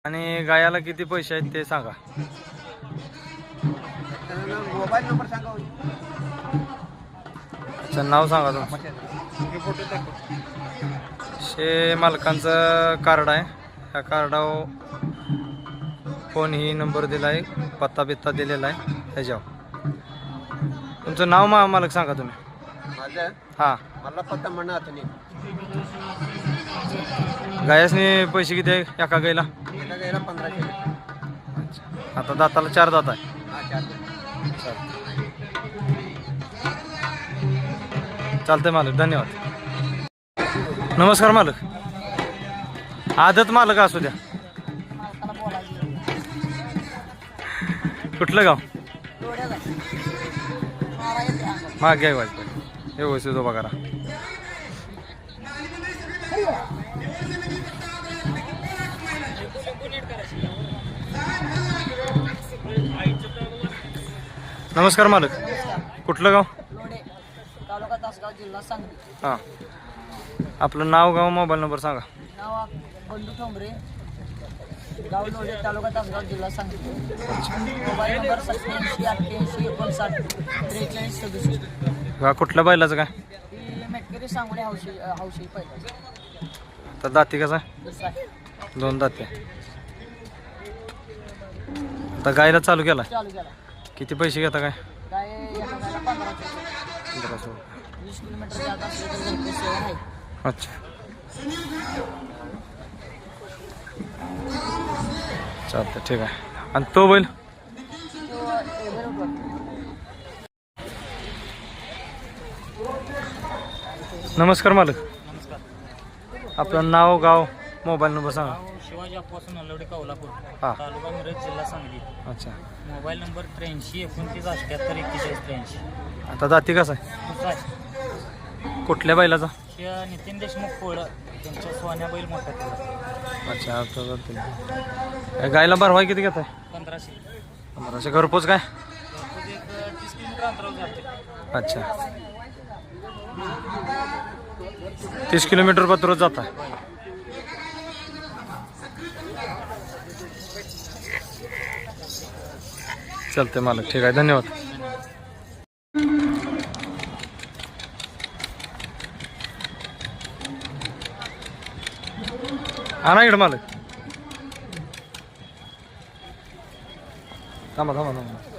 आणि गायाला किती पैसे आहेत ते सांगा. मोबाईल नंबर सांगा. अच्छा, नाव सांगा तुमचं. शे मालकांचं कार्ड आहे. त्या कार्डावर फोन ही नंबर दिला आहे, पत्ता बित्ता दिलेला आहे ह्याच्यावर. तुमचं नाव मालक सांगा तुम्ही. माझं हां, मला पत्ता म्हणा नाही. गायासने पैसे किती आहे एका गायला? एका गायला 1500. अच्छा, आता दाताला 4 दात आहे. हा 4. चालतंय मालक, धन्यवाद. नमस्कार मालक. आदत मालक असू द्या. कुठलं गाव? मागे आहे वाटतं. व्यवस्थित उभा करा. नमस्कार मालक. कुठलं गाव? तालुका तासगाव, जिल्हा सांगली. हां, आपलं नाव, गाव, मोबाईल नंबर सांगा. नाव बंडू ठोंबरे, गाव लोढे, तालुका तासगाव, जिल्हा सांगली. Mobile number 87 88 59 43 67. का कुठल्या बैलाचं काय? ही मेटकरी सांगोली हौशी पहिला. तर दाती कसा आहे? दुसरा आहे. 2 दाती. आता गायला चालू केला. चालू केला. किती पैसे घेता काय? काय एका गायला 1500. 20 किलोमीटर जात असले तर घरपोच सेवा आहे. अच्छा, चालतं, ठीक आहे. आणि तो बैल? नमस्कार मालक. आपलं नाव, गाव, मोबाईल नंबर सांगा. शिवाजी अप्पासून नलवडे कोल्हापूर, हां. तालुका मिरज, जिल्हा सांगली. अच्छा, मोबाईल नंबर 83 29 78 41 83. आता दाती कसा आहे? दुसरा आहे. कुठल्या बैलाचा? नितीन देशमुख कोळ, त्यांच्या सोन्या बैल मोठा केला. अच्छा, आता जाते. गायला भरवाय किती घेत आहे? 1500. 1500. घरपोच काय? घरपोच एक 30 किलोमीटर अंतरावर जाते. अच्छा, 30 किलोमीटर पत्र जाता. चलते मालक, ठीक आहे, धन्यवाद. आणा इकडं मालक. थांबा थांबा थांबा.